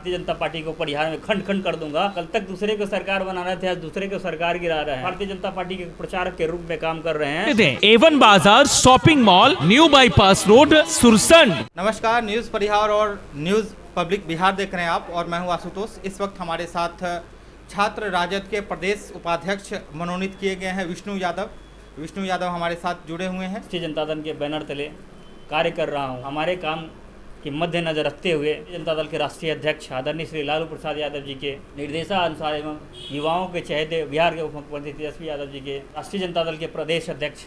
Bharatiya Janata party को परिहार में खंड खंड कर दूंगा। कल तक दूसरे को सरकार बना रहे थे, आज दूसरे को सरकार गिरा रहे हैं। भारतीय जनता पार्टी के प्रचारक के रूप में काम कर रहे हैं। एवन बाजार shopping mall, new bypass road, Sursand. नमस्कार, न्यूज परिहार और न्यूज पब्लिक बिहार देख रहे हैं आप और मैं हूं आशुतोष। इस वक्त हमारे साथ छात्र राजद के प्रदेश उपाध्यक्ष मनोनीत किए गए हैं विष्णु यादव हमारे साथ जुड़े हुए हैं। राष्ट्रीय जनता दल के बैनर तले कार्य कर रहा हूं। हमारे काम के मद्देनजर रखते हुए जनता दल के राष्ट्रीय अध्यक्ष आदरणीय श्री लालू प्रसाद यादव जी के निर्देशानुसार एवं युवाओं के चहेते बिहार के उप मुख्यमंत्री तेजस्वी यादव जी के, राष्ट्रीय जनता दल के प्रदेश अध्यक्ष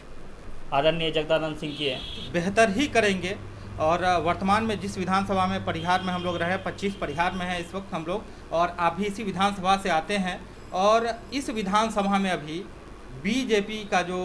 आदरणीय जगदानंद सिंह की बेहतर ही करेंगे। और वर्तमान में जिस विधानसभा में परिहार में हम लोग रहे, 25 परिहार में हैं इस वक्त हम लोग, और आप भी इसी विधानसभा से आते हैं। और इस विधानसभा में अभी बीजेपी का जो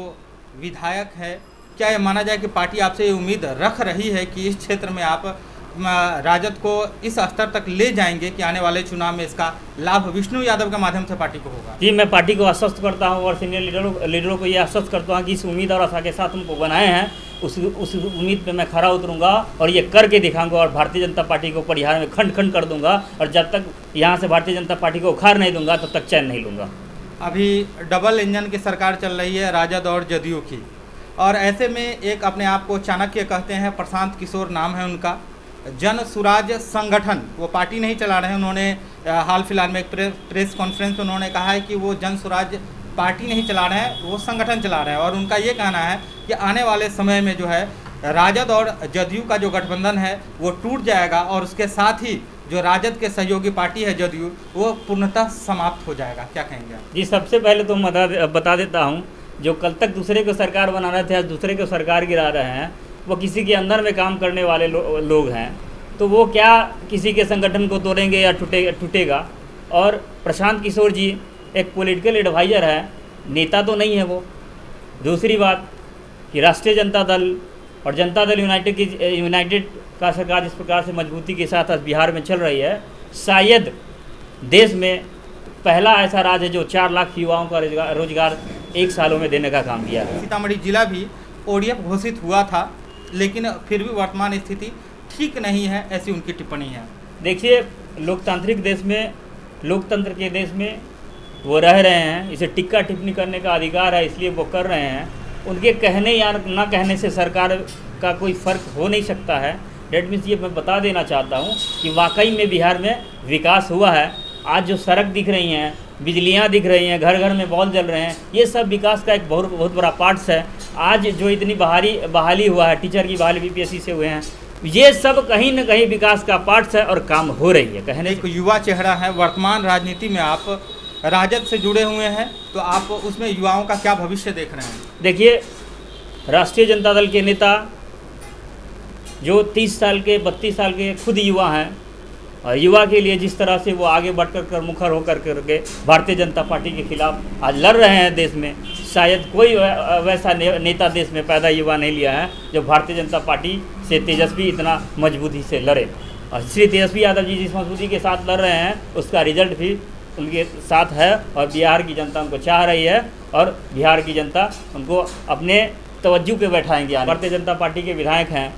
विधायक है, क्या ये माना जाए कि पार्टी आपसे ये उम्मीद रख रही है कि इस क्षेत्र में आप राजद को इस स्तर तक ले जाएंगे कि आने वाले चुनाव में इसका लाभ विष्णु यादव के माध्यम से पार्टी को होगा? जी, मैं पार्टी को आश्वस्त करता हूं और सीनियर लीडरों को ये आश्वस्त करता हूं कि इस उम्मीद और आशा के साथ उनको बनाए हैं, उस उम्मीद पे मैं खरा उतरूंगा और ये करके दिखाऊंगा और भारतीय जनता पार्टी को परिहार में खंड खंड कर दूंगा। और जब तक यहाँ से भारतीय जनता पार्टी को उखाड़ नहीं दूंगा तब तक चैन नहीं लूँगा। अभी डबल इंजन की सरकार चल रही है राजद और जदयू की, और ऐसे में एक अपने आप को चाणक्य कहते हैं, प्रशांत किशोर नाम है उनका, जन सुराज संगठन, वो पार्टी नहीं चला रहे हैं। उन्होंने हाल फिलहाल में एक प्रेस कॉन्फ्रेंस में उन्होंने कहा है कि वो जन सुराज पार्टी नहीं चला रहे हैं, वो संगठन चला रहे हैं। और उनका ये कहना है कि आने वाले समय में जो है राजद और जदयू का जो गठबंधन है वो टूट जाएगा और उसके साथ ही जो राजद के सहयोगी पार्टी है जदयू, वो पूर्णतः समाप्त हो जाएगा। क्या कहेंगे आप? जी, सबसे पहले तो मैं बता देता हूँ, जो कल तक दूसरे को सरकार बना रहे थे, आज दूसरे को सरकार गिरा रहे हैं, वो किसी के अंदर में काम करने वाले लोग हैं। तो वो क्या किसी के संगठन को तोड़ेंगे या टूटेगा? और प्रशांत किशोर जी एक पॉलिटिकल एडवाइज़र है, नेता तो नहीं है वो। दूसरी बात कि राष्ट्रीय जनता दल और जनता दल यूनाइटेड का सरकार जिस प्रकार से मजबूती के साथ आज बिहार में चल रही है, शायद देश में पहला ऐसा राज्य है जो 4 लाख युवाओं का रोजगार 1 सालों में देने का काम किया है। सीतामढ़ी जिला भी ओडीएफ घोषित हुआ था, लेकिन फिर भी वर्तमान स्थिति ठीक नहीं है, ऐसी उनकी टिप्पणी है। देखिए, लोकतांत्रिक देश में, लोकतंत्र के देश में वो रह रहे हैं, इसे टिक्का टिप्पणी करने का अधिकार है, इसलिए वो कर रहे हैं। उनके कहने या न कहने से सरकार का कोई फ़र्क हो नहीं सकता है। डेट मीन्स ये मैं बता देना चाहता हूँ कि वाकई में बिहार में विकास हुआ है। आज जो सड़क दिख रही हैं, बिजलियाँ दिख रही हैं, घर घर में बॉल जल रहे हैं, ये सब विकास का एक बहुत बड़ा पार्ट्स है। आज जो इतनी बहाली हुआ है, टीचर की बहाली बीपीएससी से हुए हैं, ये सब कहीं न कहीं विकास का पार्ट्स है और काम हो रही है। कहने एक युवा चेहरा है, वर्तमान राजनीति में आप राजद से जुड़े हुए हैं, तो आप उसमें युवाओं का क्या भविष्य देख रहे हैं? देखिए, राष्ट्रीय जनता दल के नेता जो 30 साल के 32 साल के खुद युवा हैं, और युवा के लिए जिस तरह से वो आगे बढ़कर मुखर होकर करके भारतीय जनता पार्टी के खिलाफ आज लड़ रहे हैं देश में, शायद कोई वैसा नेता देश में पैदा युवा नहीं लिया है जो भारतीय जनता पार्टी से तेजस्वी इतना मजबूती से लड़े। और श्री तेजस्वी यादव जी जिस मजबूती के साथ लड़ रहे हैं, उसका रिजल्ट भी उनके साथ है और बिहार की जनता उनको चाह रही है और बिहार की जनता उनको अपने तवज्जो पे बैठाएंगे। भारतीय जनता पार्टी के विधायक हैं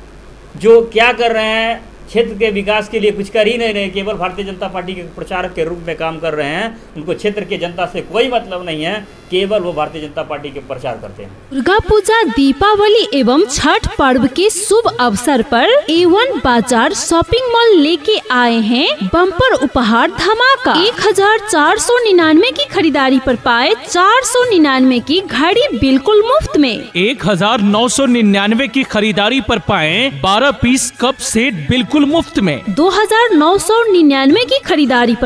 जो क्या कर रहे हैं, क्षेत्र के विकास के लिए कुछ कर ही नहीं रहे, केवल भारतीय जनता पार्टी के प्रचारक के रूप में काम कर रहे हैं। उनको क्षेत्र के जनता से कोई मतलब नहीं है, केवल वो भारतीय जनता पार्टी के प्रचार करते हैं। दुर्गा पूजा, दीपावली एवं छठ पर्व के शुभ अवसर पर एवन बाजार शॉपिंग मॉल लेके आए हैं बम्पर उपहार धमाका। 1499 की खरीदारी पर पाए 499 की घड़ी बिल्कुल मुफ्त में। 1999 की खरीदारी पर पाए 12 पीस कप सेट बिल्कुल मुफ्त में। 2999 की खरीदारी पर